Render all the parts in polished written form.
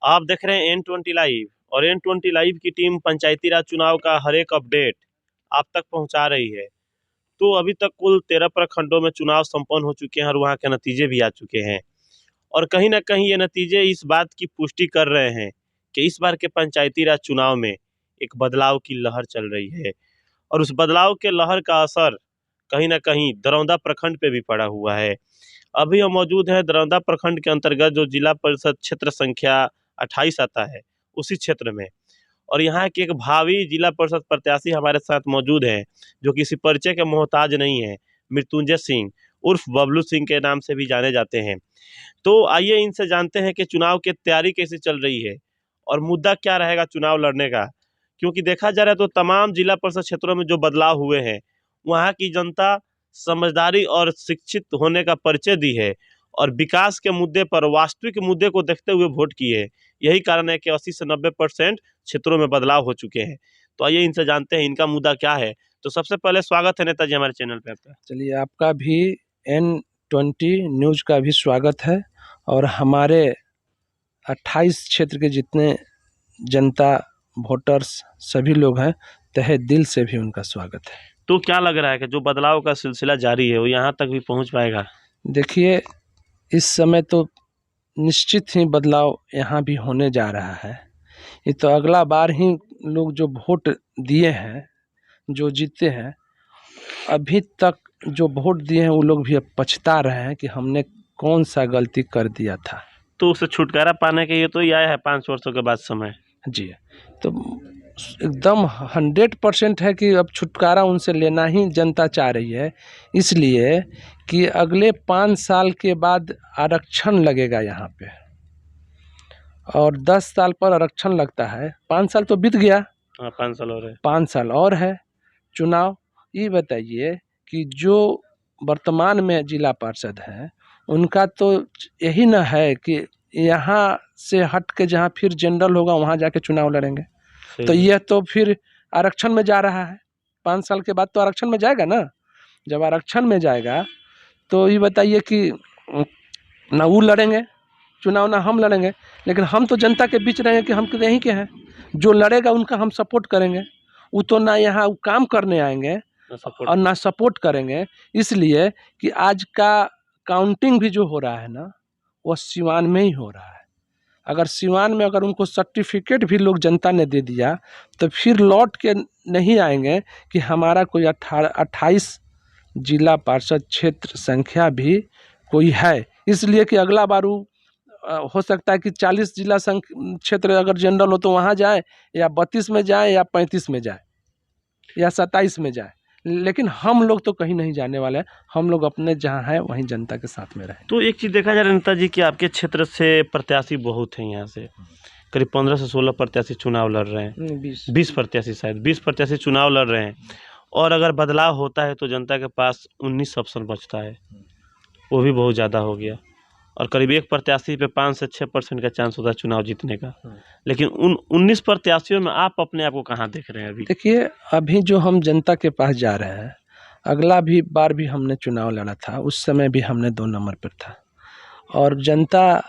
आप देख रहे हैं N20 लाइव और N20 लाइव की टीम पंचायती राज चुनाव का हर एक अपडेट आप तक पहुंचा रही है। तो अभी तक कुल 13 प्रखंडों में चुनाव संपन्न हो चुके हैं और वहां के नतीजे भी आ चुके हैं और कहीं ना कहीं ये नतीजे इस बात की पुष्टि कर रहे हैं कि इस बार के पंचायती राज चुनाव में एक बदलाव की लहर चल रही है और उस बदलाव के लहर का असर कहीं ना कहीं दरौंदा प्रखंड पे भी पड़ा हुआ है। अभी हम मौजूद हैं दरौंदा प्रखंड के अंतर्गत जो जिला परिषद क्षेत्र संख्या 28 आता है उसी क्षेत्र में, और यहाँ के एक भावी जिला परिषद प्रत्याशी हमारे साथ मौजूद हैं जो किसी परिचय के मोहताज नहीं है। मृत्युंजय सिंह उर्फ बबलू सिंह के नाम से भी जाने जाते हैं। तो आइए इनसे जानते हैं कि चुनाव की तैयारी कैसी चल रही है और मुद्दा क्या रहेगा चुनाव लड़ने का, क्योंकि देखा जा रहा है तो तमाम जिला परिषद क्षेत्रों में जो बदलाव हुए हैं वहाँ की जनता समझदारी और शिक्षित होने का परिचय दी है और विकास के मुद्दे पर वास्तविक मुद्दे को देखते हुए वोट किए हैं। यही कारण है कि 80 से 90% क्षेत्रों में बदलाव हो चुके हैं। तो आइए इनसे जानते हैं इनका मुद्दा क्या है। तो सबसे पहले स्वागत है नेताजी हमारे चैनल पे आपका। चलिए, आपका भी N20 न्यूज़ का भी स्वागत है और हमारे 28 क्षेत्र के जितने जनता वोटर्स सभी लोग हैं, तहे दिल से भी उनका स्वागत है। तो क्या लग रहा है कि जो बदलाव का सिलसिला जारी है वो यहाँ तक भी पहुँच पाएगा? देखिए, इस समय तो निश्चित ही बदलाव यहाँ भी होने जा रहा है। ये तो अगला बार ही लोग जो वोट दिए हैं, जो जीते हैं, अभी तक जो वोट दिए हैं वो लोग भी अब पछता रहे हैं कि हमने कौन सा गलती कर दिया था। तो उससे छुटकारा पाने के लिए तो ये आया है 5 वर्षों के बाद समय। जी, तो एकदम 100% है कि अब छुटकारा उनसे लेना ही जनता चाह रही है, इसलिए कि अगले 5 साल के बाद आरक्षण लगेगा यहाँ पे और 10 साल पर आरक्षण लगता है। 5 साल तो बीत गया। हाँ, 5 साल और है। 5 साल और है चुनाव। ये बताइए कि जो वर्तमान में जिला पार्षद हैं उनका तो यही ना है कि यहाँ से हट के जहाँ फिर जनरल होगा वहाँ जाके चुनाव लड़ेंगे। तो यह तो फिर आरक्षण में जा रहा है। 5 साल के बाद तो आरक्षण में जाएगा ना। जब आरक्षण में जाएगा तो ये बताइए कि ना वो लड़ेंगे चुनाव ना हम लड़ेंगे, लेकिन हम तो जनता के बीच रहेंगे कि हम तो यहीं के हैं। जो लड़ेगा उनका हम सपोर्ट करेंगे। वो तो ना यहाँ काम करने आएंगे और ना सपोर्ट करेंगे, इसलिए कि आज का काउंटिंग भी जो हो रहा है ना वो सिवान में ही हो रहा है। अगर सिवान में अगर उनको सर्टिफिकेट भी लोग जनता ने दे दिया तो फिर लौट के नहीं आएंगे कि हमारा कोई 28 जिला पार्षद क्षेत्र संख्या भी कोई है, इसलिए कि अगला बार हो सकता है कि 40 जिला क्षेत्र अगर जनरल हो तो वहाँ जाए या 32 में जाए या 35 में जाए या 27 में जाए, लेकिन हम लोग तो कहीं नहीं जाने वाले हैं। हम लोग अपने जहाँ हैं वहीं जनता के साथ में रहें। तो एक चीज़ देखा जाए नेताजी कि आपके क्षेत्र से प्रत्याशी बहुत हैं, यहाँ से करीब 15 से 16 प्रत्याशी चुनाव लड़ रहे हैं। 20 प्रत्याशी, शायद 20 प्रत्याशी चुनाव लड़ रहे हैं और अगर बदलाव होता है तो जनता के पास 19 ऑप्शन बचता है, वो भी बहुत ज़्यादा हो गया और करीब एक प्रत्याशी पे 5 से 6% का चांस होता है चुनाव जीतने का। लेकिन उन 19 प्रत्याशियों में आप अपने आप को कहाँ देख रहे हैं अभी? देखिए, अभी जो हम जनता के पास जा रहे हैं, अगला भी बार भी हमने चुनाव लड़ा था, उस समय भी हमने 2 नंबर पर था और जनता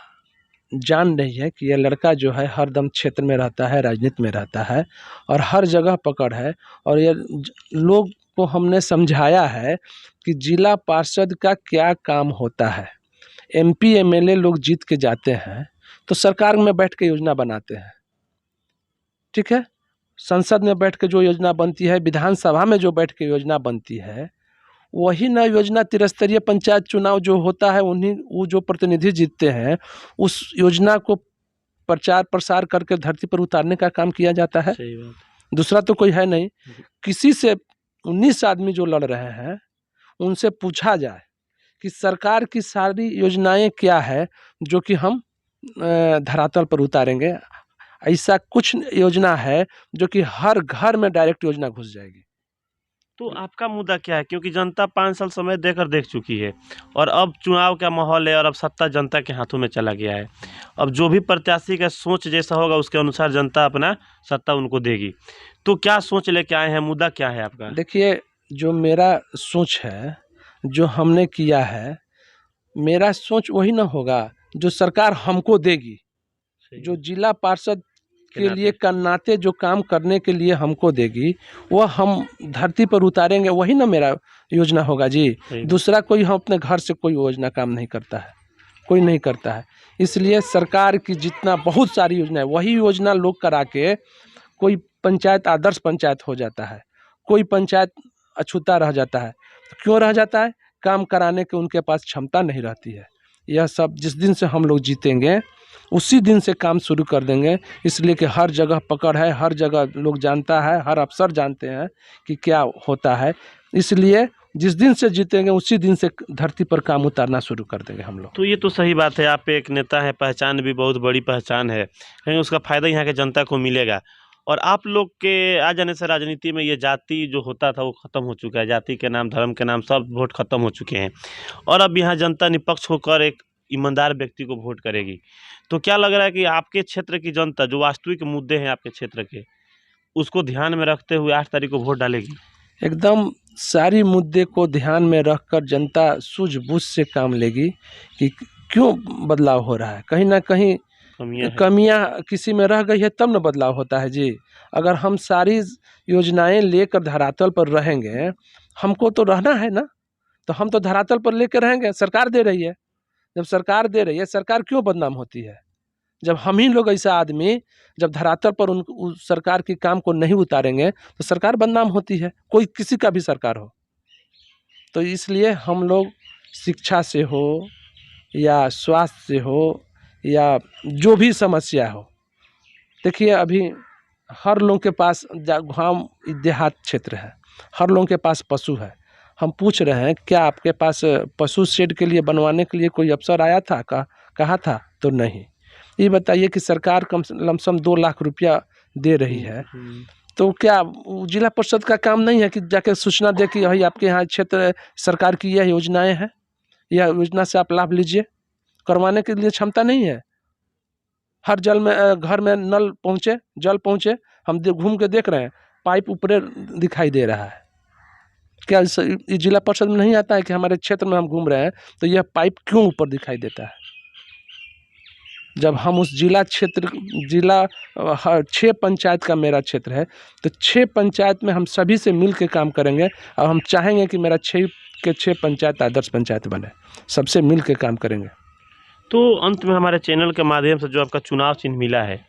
जान रही है कि यह लड़का जो है हरदम क्षेत्र में रहता है, राजनीति में रहता है और हर जगह पकड़ है। और ये लोग को हमने समझाया है कि जिला पार्षद का क्या काम होता है। MP MLA लोग जीत के जाते हैं तो सरकार में बैठ के योजना बनाते हैं, ठीक है। संसद में बैठ के जो योजना बनती है, विधानसभा में जो बैठ के योजना बनती है, वही ना योजना त्रिस्तरीय पंचायत चुनाव जो होता है उन्हीं वो जो प्रतिनिधि जीतते हैं उस योजना को प्रचार प्रसार करके धरती पर उतारने का काम किया जाता है। सही बात। दूसरा तो कोई है नहीं। किसी से 19 आदमी जो लड़ रहे हैं उनसे पूछा जाए कि सरकार की सारी योजनाएं क्या है जो कि हम धरातल पर उतारेंगे। ऐसा कुछ योजना है जो कि हर घर में डायरेक्ट योजना घुस जाएगी। तो आपका मुद्दा क्या है, क्योंकि जनता 5 साल समय देकर देख चुकी है और अब चुनाव का माहौल है और अब सत्ता जनता के हाथों में चला गया है। अब जो भी प्रत्याशी का सोच जैसा होगा उसके अनुसार जनता अपना सत्ता उनको देगी। तो क्या सोच लेके आए हैं, मुद्दा क्या है आपका? देखिए, जो मेरा सोच है, जो हमने किया है, मेरा सोच वही ना होगा जो सरकार हमको देगी। जो जिला पार्षद के नाते। लिए का नाते जो काम करने के लिए हमको देगी, वह हम धरती पर उतारेंगे, वही ना मेरा योजना होगा जी। सही। दूसरा कोई हम अपने घर से कोई योजना काम नहीं करता है, कोई नहीं करता है। इसलिए सरकार की जितना बहुत सारी योजना है, वही योजना लोग करा के कोई पंचायत आदर्श पंचायत हो जाता है, कोई पंचायत अछूता रह जाता है। तो क्यों रह जाता है? काम कराने के उनके पास क्षमता नहीं रहती है। यह सब जिस दिन से हम लोग जीतेंगे उसी दिन से काम शुरू कर देंगे। इसलिए कि हर जगह पकड़ है, हर जगह लोग जानता है, हर अफसर जानते हैं कि क्या होता है। इसलिए जिस दिन से जीतेंगे उसी दिन से धरती पर काम उतारना शुरू कर देंगे हम लोग। तो ये तो सही बात है, आप एक नेता है, पहचान भी बहुत बड़ी पहचान है, कहीं उसका फायदा यहाँ के जनता को मिलेगा। और आप लोग के आ जाने से राजनीति में ये जाति जो होता था वो खत्म हो चुका है, जाति के नाम, धर्म के नाम सब वोट खत्म हो चुके हैं। और अब यहाँ जनता निष्पक्ष होकर एक ईमानदार व्यक्ति को वोट करेगी। तो क्या लग रहा है कि आपके क्षेत्र की जनता जो वास्तविक मुद्दे हैं आपके क्षेत्र के, उसको ध्यान में रखते हुए 8 तारीख को वोट डालेगी? एकदम सारी मुद्दे को ध्यान में रखकर जनता सूझबूझ से काम लेगी कि क्यों बदलाव हो रहा है। कहीं ना कहीं कमियां किसी में रह गई है, तब न बदलाव होता है जी। अगर हम सारी योजनाएं लेकर धरातल पर रहेंगे, हमको तो रहना है ना, तो हम तो धरातल पर लेकर रहेंगे। सरकार दे रही है, जब सरकार दे रही है, सरकार क्यों बदनाम होती है? जब हम ही लोग ऐसा आदमी जब धरातल पर उस सरकार के काम को नहीं उतारेंगे तो सरकार बदनाम होती है, कोई किसी का भी सरकार हो। तो इसलिए हम लोग शिक्षा से हो या स्वास्थ्य से हो या जो भी समस्या हो, देखिए अभी हर लोग के पास गाँव देहात क्षेत्र है, हर लोगों के पास पशु है। हम पूछ रहे हैं क्या आपके पास पशु शेड के लिए बनवाने के लिए कोई अफसर आया था, कहा था? तो नहीं। ये बताइए कि सरकार कम लमसम 2 लाख रुपया दे रही है, तो क्या जिला परिषद का काम नहीं है कि जाके सूचना दे कि भाई आपके यहाँ क्षेत्र सरकार की यह योजनाएं हैं, यह योजना से आप लाभ लीजिए? करवाने के लिए क्षमता नहीं है। हर घर में नल पहुँचे, जल पहुँचे, हम घूम के देख रहे हैं पाइप ऊपर दिखाई दे रहा है। क्या ये जिला परिषद में नहीं आता है कि हमारे क्षेत्र में हम घूम रहे हैं तो यह पाइप क्यों ऊपर दिखाई देता है? जब हम उस जिला 6 पंचायत का मेरा क्षेत्र है, तो 6 पंचायत में हम सभी से मिल के काम करेंगे और हम चाहेंगे कि मेरा 6 के 6 पंचायत आदर्श पंचायत बने, सबसे मिल के काम करेंगे। तो अंत में हमारे चैनल के माध्यम से जो आपका चुनाव चिन्ह मिला है,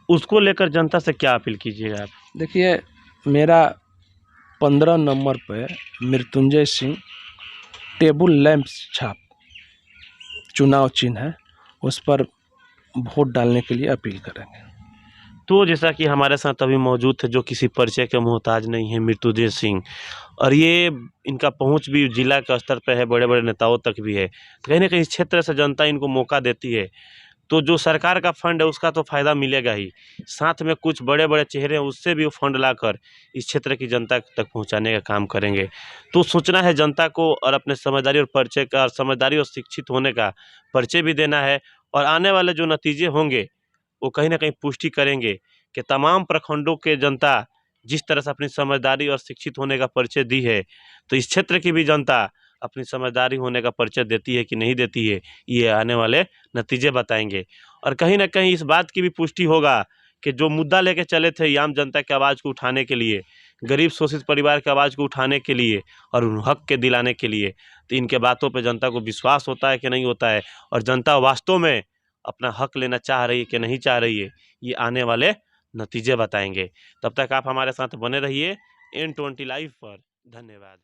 उसको लेकर जनता से क्या अपील कीजिएगा आप? देखिए, मेरा 15 नंबर पे मृत्युंजय सिंह टेबल लैंप छाप चुनाव चिन्ह है, उस पर वोट डालने के लिए अपील करेंगे। तो जैसा कि हमारे साथ अभी मौजूद थे जो किसी परिचय के मोहताज नहीं है, मृत्युंजय सिंह, और ये इनका पहुंच भी जिला के स्तर पे है, बड़े बड़े नेताओं तक भी है। तो कहीं ना कहीं इस क्षेत्र से जनता इनको मौका देती है, तो जो सरकार का फंड है उसका तो फ़ायदा मिलेगा ही, साथ में कुछ बड़े बड़े चेहरे हैं उससे भी वो फंड लाकर इस क्षेत्र की जनता तक पहुंचाने का काम करेंगे। तो सोचना है जनता को, और अपने समझदारी और परिचय का, समझदारी और शिक्षित होने का परिचय भी देना है। और आने वाले जो नतीजे होंगे वो कहीं ना कहीं पुष्टि करेंगे कि तमाम प्रखंडों के जनता जिस तरह से अपनी समझदारी और शिक्षित होने का परिचय दी है, तो इस क्षेत्र की भी जनता अपनी समझदारी होने का परिचय देती है कि नहीं देती है, ये आने वाले नतीजे बताएंगे। और कहीं ना कहीं इस बात की भी पुष्टि होगा कि जो मुद्दा लेके चले थे आम जनता की आवाज़ को उठाने के लिए, गरीब शोषित परिवार की आवाज़ को उठाने के लिए और उन हक के दिलाने के लिए, तो इनके बातों पे जनता को विश्वास होता है कि नहीं होता है, और जनता वास्तव में अपना हक लेना चाह रही है कि नहीं चाह रही है, ये आने वाले नतीजे बताएंगे। तब तक आप हमारे साथ बने रहिए N20 लाइव पर। धन्यवाद।